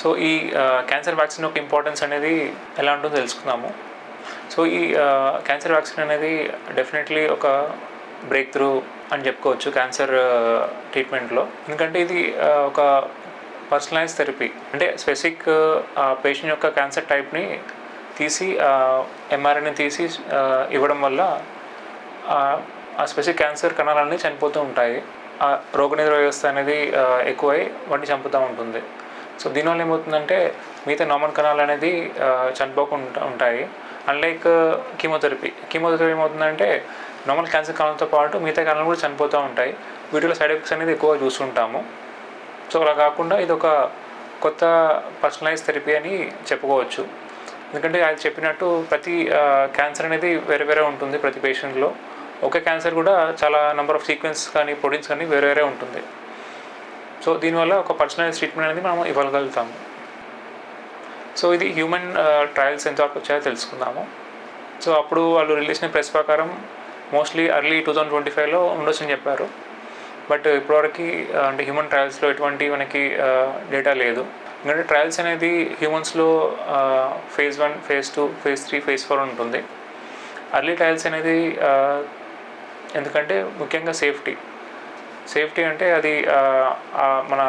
So ఈ cancer vaccine యొక్క importance అనేది ఎలా ఉంటుందో తెలుసుకుందాము. సో ఈ క్యాన్సర్ వ్యాక్సిన్ అనేది డెఫినెట్లీ ఒక బ్రేక్ త్రూ అని చెప్పుకోవచ్చు క్యాన్సర్ ట్రీట్మెంట్లో. ఎందుకంటే ఇది ఒక పర్సనలైజ్ థెరపీ, అంటే స్పెసిఫిక్ పేషెంట్ యొక్క క్యాన్సర్ టైప్ని తీసి ఎంఆర్ఐని తీసి ఇవ్వడం వల్ల ఆ స్పెసిఫిక్ క్యాన్సర్ కణాలన్నీ చనిపోతూ ఉంటాయి. ఆ రోగనిరోధక వ్యవస్థ అనేది ఎక్కువై వాటిని చంపుతూ ఉంటుంది. సో దీనివల్ల ఏమవుతుందంటే మిగతా నార్మల్ కణాలు అనేది చనిపోకుండా ఉంటాయి. అన్లైక్ కీమోథెరపీ ఏమవుతుందంటే నార్మల్ క్యాన్సర్ కణాలతో పాటు మిగతా కణాలు కూడా చనిపోతూ ఉంటాయి. వీటిలో సైడ్ ఎఫెక్ట్స్ అనేది ఎక్కువ చూస్తుంటాము. సో అలా కాకుండా ఇది ఒక కొత్త పర్సనలైజ్ థెరపీ అని చెప్పుకోవచ్చు. ఎందుకంటే అది చెప్పినట్టు ప్రతి క్యాన్సర్ అనేది వేరే వేరే ఉంటుంది ప్రతి పేషెంట్లో. ఒకే క్యాన్సర్ కూడా చాలా నెంబర్ ఆఫ్ సీక్వెన్స్ కానీ ప్రోటీన్స్ కానీ వేరే వేరే ఉంటుంది. సో దీనివల్ల ఒక పర్సనలైజ్ ట్రీట్మెంట్ అనేది మనం ఇవ్వగలుగుతాము. సో ఇది హ్యూమన్ ట్రయల్స్ ఎంతవరకు వచ్చాయో తెలుసుకుందాము. సో అప్పుడు వాళ్ళు రిలీజ్ చేసిన ప్రెస్ ప్రకారం మోస్ట్లీ ఎర్లీ 2025లో ఉండొచ్చని చెప్పారు. బట్ ఇప్పటివరకు అంటే హ్యూమన్ ట్రయల్స్లో ఎటువంటి మనకి డేటా లేదు. ఎందుకంటే ట్రయల్స్ అనేది హ్యూమన్స్లో phase 1, phase 2, phase 3, phase 4 ఉంటుంది. ఎర్లీ ట్రయల్స్ అనేది ఎందుకంటే ముఖ్యంగా సేఫ్టీ అంటే అది మన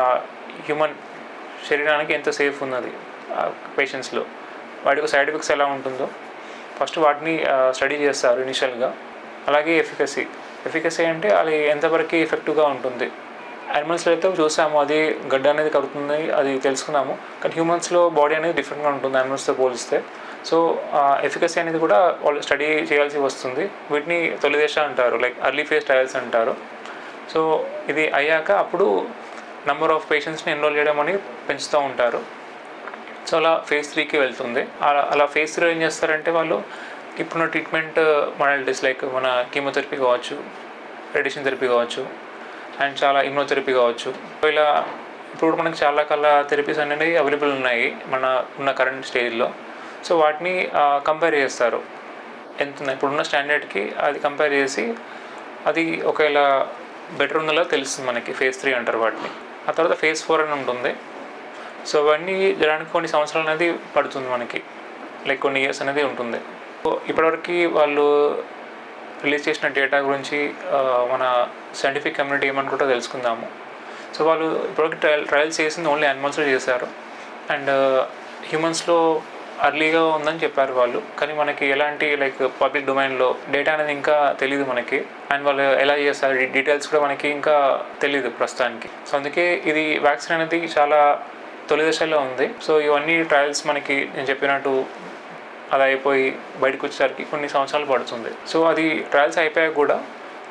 హ్యూమన్ శరీరానికి ఎంత సేఫ్ ఉన్నది పేషెంట్స్లో, వాటికి సైడ్ ఎఫెక్ట్స్ ఎలా ఉంటుందో ఫస్ట్ వాటిని స్టడీ చేస్తారు ఇనిషియల్గా. అలాగే ఎఫికసీ అంటే అది ఎంతవరకు ఎఫెక్టివ్గా ఉంటుంది. యానిమల్స్లో అయితే చూసాము, అది గడ్డ అనేది కలుగుతుంది, అది తెలుసుకున్నాము. కానీ హ్యూమన్స్లో బాడీ అనేది డిఫరెంట్గా ఉంటుంది యానిమల్స్తో పోలిస్తే. సో ఎఫికసీ అనేది కూడా వాళ్ళు స్టడీ చేయాల్సి వస్తుంది. వీటిని తొలి దశ అంటారు, లైక్ ఎర్లీ ఫేజ్ ట్రయల్స్ అంటారు. సో ఇది అయ్యాక అప్పుడు నెంబర్ ఆఫ్ పేషెంట్స్ని ఎన్రోల్ చేయడం అని పెంచుతూ ఉంటారు. సో అలా phase 3కి వెళ్తుంది. అలా phase 3 ఏం చేస్తారంటే వాళ్ళు ఇప్పుడున్న ట్రీట్మెంట్ మోడాలిటీస్ లైక్ మన కీమోథెరపీ కావచ్చు, రేడియేషన్ థెరపీ కావచ్చు, అండ్ చాలా ఇమ్యూనోథెరపీ కావచ్చు. ఇలా ఇప్పుడు మనకి చాలా రకాల థెరపీస్ అనేవి అవైలబుల్ ఉన్నాయి మన ఉన్న కరెంట్ స్టేజ్లో. సో వాటిని కంపేర్ చేస్తారు ఎంత ఇప్పుడున్న స్టాండర్డ్కి, అది కంపేర్ చేసి అది ఒకవేళ బెటర్ ఉందో తెలుస్తుంది మనకి. phase 3 అంటారు వాటిని. ఆ తర్వాత phase 4 అని ఉంటుంది. సో అవన్నీ జరగడానికి కొన్ని సంవత్సరాలు అనేది పడుతుంది మనకి, లైక్ కొన్ని ఇయర్స్ అనేది ఉంటుంది. సో ఇప్పటివరకు వాళ్ళు రిలీజ్ చేసిన డేటా గురించి మన సైంటిఫిక్ కమ్యూనిటీ ఏమనుకుంటో తెలుసుకుందాము. సో వాళ్ళు ఇప్పటివరకు ట్రయల్స్ చేసింది ఓన్లీ యానిమల్స్లో చేశారు, అండ్ హ్యూమన్స్లో అర్లీగా ఉందని చెప్పారు వాళ్ళు. కానీ మనకి ఎలాంటి లైక్ పబ్లిక్ డొమైన్లో డేటా అనేది ఇంకా తెలియదు మనకి, అండ్ వాళ్ళు ఎలా చేస్తారు డీటెయిల్స్ కూడా మనకి ఇంకా తెలియదు ప్రస్తుతానికి. సో అందుకే ఇది వ్యాక్సిన్ అనేది చాలా తొలి దశలో ఉంది. సో ఇవన్నీ ట్రయల్స్ మనకి నేను చెప్పినట్టు అది అయిపోయి బయటకు వచ్చేసరికి కొన్ని సంవత్సరాలు పడుతుంది. సో అది ట్రయల్స్ అయిపోయాక కూడా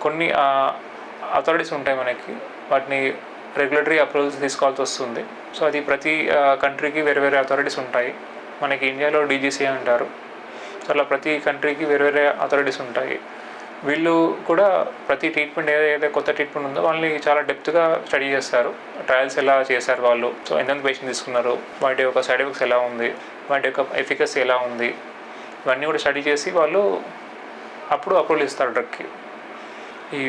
కొన్ని అథారిటీస్ ఉంటాయి మనకి, వాటిని రెగ్యులేటరీ అప్రూవల్స్ తీసుకోవాల్సి వస్తుంది. సో అది ప్రతి కంట్రీకి వేరే వేరే అథారిటీస్ ఉంటాయి. మనకి ఇండియాలో DGCA అంటారు. సో అలా ప్రతి కంట్రీకి వేరే వేరే అథారిటీస్ ఉంటాయి. వీళ్ళు కూడా ప్రతి ట్రీట్మెంట్ ఏదైతే కొత్త ట్రీట్మెంట్ ఉందో వాళ్ళని చాలా డెప్త్గా స్టడీ చేస్తారు. ట్రయల్స్ ఎలా చేశారు వాళ్ళు, సో ఎంతమంది పేషెంట్ తీసుకున్నారు, వాటి యొక్క సైడ్ ఎఫెక్ట్స్ ఎలా ఉంది, వాటి యొక్క ఎఫికసీ ఎలా ఉంది, ఇవన్నీ కూడా స్టడీ చేసి వాళ్ళు అప్పుడు అప్రూవల్ ఇస్తారు డ్రగ్కి. ఈ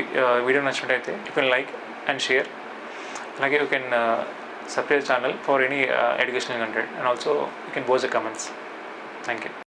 వీడియో నచ్చినట్టయితే you can like and share. అలాగే you can subscribe channel for any educational content, and also you can post the comments. Thank you.